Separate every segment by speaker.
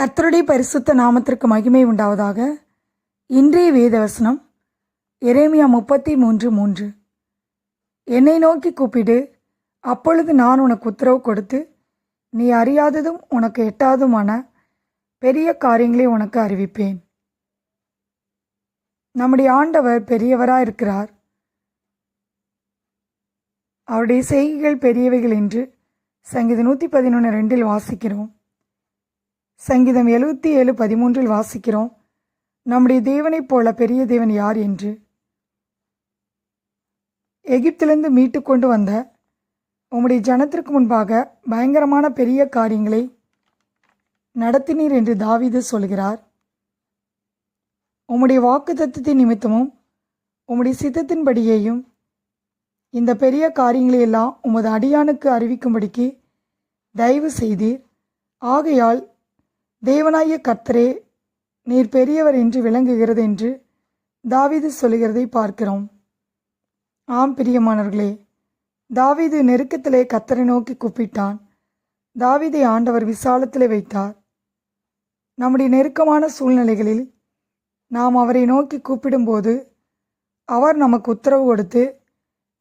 Speaker 1: கர்த்தருடைய பரிசுத்த நாமத்திற்கு மகிமை உண்டாவதாக. இன்றைய வேதவசனம் எரேமியா 33:3. என்னை நோக்கி கூப்பிடு, அப்பொழுது நான் உனக்கு உத்தரவு கொடுத்து, நீ அறியாததும் உனக்கு எட்டாததுமான பெரிய காரியங்களை உனக்கு அறிவிப்பேன். நம்முடைய ஆண்டவர் பெரியவராயிருக்கிறார். அவருடைய செய்கைகள் பெரியவைகள் என்று சங்கீதம் 111:2 வாசிக்கிறோம். சங்கீதம் 77:13 வாசிக்கிறோம், நம்முடைய தேவனைப் போல பெரிய தேவன் யார் என்று. எகிப்திலிருந்து மீட்டு கொண்டு வந்த உம்முடைய ஜனத்திற்கு முன்பாக பயங்கரமான பெரிய காரியங்களை நடத்தினீர் என்று தாவீது சொல்கிறார். உம்முடைய வாக்குத்தத்தத்தின் நிமித்தமும் உம்முடைய சித்தத்தின்படியேயும் இந்த பெரிய காரியங்களை எல்லாம் உமது அடியானுக்கு அறிவிக்கும்படிக்கு தயவு செய்தீர். ஆகையால் தேவனாகிய கர்த்தரே நீர் பெரியவர் என்று விளங்குகிறது என்று தாவீது சொல்லுகிறதை பார்க்கிறோம். ஆம் பிரியமானவர்களே, தாவீது நெருக்கத்திலே கர்த்தரை நோக்கி கூப்பிட்டான். தாவீதை ஆண்டவர் விசாலத்திலே வைத்தார். நம்முடைய நெருக்கமான சூழ்நிலைகளில் நாம் அவரை நோக்கி கூப்பிடும்போது அவர் நமக்கு உத்தரவு கொடுத்து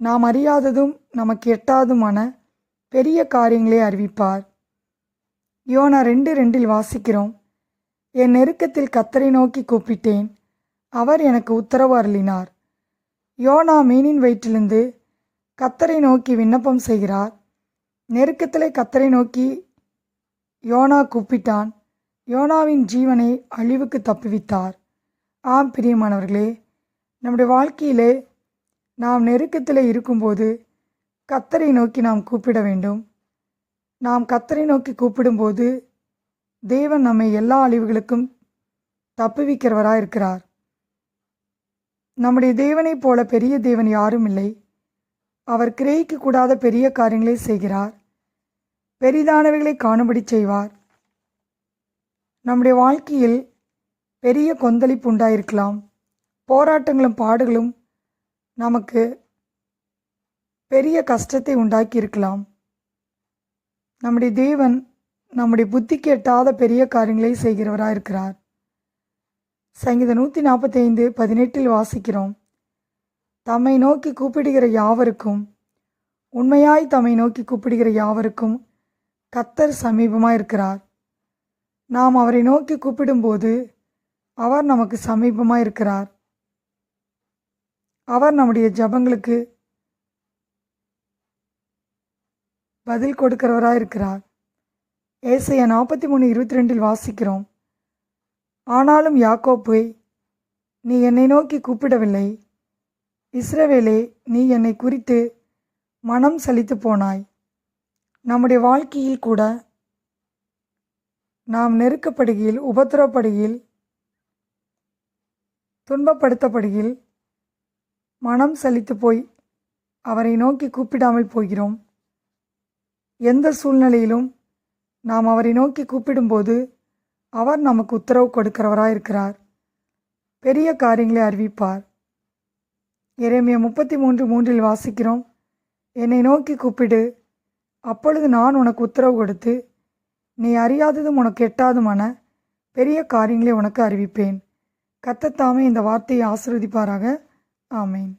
Speaker 1: நாம் அறியாததும் நமக்கு எட்டாததுமான பெரிய காரியங்களை அறிவிப்பார். யோனா 2:2 வாசிக்கிறோம், என் நெருக்கத்தில் கர்த்தரை நோக்கி கூப்பிட்டேன், அவர் எனக்கு உத்தரவு அருளினார். யோனா மீனின் வயிற்றிலிருந்து கர்த்தரை நோக்கி விண்ணப்பம் செய்கிறார். நெருக்கத்திலே கர்த்தரை நோக்கி யோனா கூப்பிட்டான். யோனாவின் ஜீவனை அழிவுக்கு தப்புவித்தார். ஆம் பிரியமானவர்களே, நம்முடைய வாழ்க்கையிலே நாம் நெருக்கத்திலே இருக்கும்போது கர்த்தரை நோக்கி நாம் கூப்பிட வேண்டும். நாம் கர்த்தரை நோக்கி கூப்பிடும்போது தேவன் நம்மை எல்லா அழிவுகளுக்கும் தப்புவிக்கிறவராயிருக்கிறார். நம்முடைய தேவனைப் போல பெரிய தேவன் யாரும் இல்லை. அவர் கிரகிக்க கூடாத பெரிய காரியங்களை செய்கிறார். பெரிதானவைகளை காணும்படி செய்வார். நம்முடைய வாழ்க்கையில் பெரிய கொந்தளிப்பு உண்டாயிருக்கலாம். போராட்டங்களும் பாடுகளும் நமக்கு பெரிய கஷ்டத்தை உண்டாக்கி இருக்கலாம். நம்முடைய தேவன் நம்முடைய புத்திக்கு எட்டாத பெரிய காரியங்களை செய்கிறவராயிருக்கிறார். சங்கீதம் 145:18 வாசிக்கிறோம், தம்மை நோக்கி கூப்பிடுகிற யாவருக்கும், உண்மையாய் தம்மை நோக்கி கூப்பிடுகிற யாவருக்கும் கர்த்தர் சமீபமாயிருக்கிறார். நாம் அவரை நோக்கி கூப்பிடும்போது அவர் நமக்கு சமீபமாயிருக்கிறார். அவர் நம்முடைய ஜெபங்களுக்கு பதில் கொடுக்கிறவராயிருக்கிறார். ஏசாயா 43:22 வாசிக்கிறோம், ஆனாலும் யாக்கோப்பே, நீ என்னை நோக்கி கூப்பிடவில்லை, இஸ்ரவேலே, நீ என்னை குறித்து மனம் சலித்து போனாய். நம்முடைய வாழ்க்கையில் கூட நாம் நெருக்கப்படுகையில், உபத்திரப்படுகையில், துன்பப்படுத்தப்படுகையில் மனம் சலித்து போய் அவரை நோக்கி கூப்பிடாமல் போகிறோம். எந்த சூழ்நிலையிலும் நாம் அவரை நோக்கி கூப்பிடும்போது அவர் நமக்கு உத்தரவு கொடுக்கிறவராயிருக்கிறார். பெரிய காரியங்களை அறிவிப்பார். எரேமியா 33:3 வாசிக்கிறோம், என்னை நோக்கி கூப்பிடு, அப்பொழுது நான் உனக்கு உத்தரவு கொடுத்து, நீ அறியாததும் உனக்கு எட்டாதுமான பெரிய காரியங்களை உனக்கு அறிவிப்பேன். கர்த்தர் தாமே இந்த வார்த்தையை ஆசீர்வதிப்பாராக. ஆமேன்.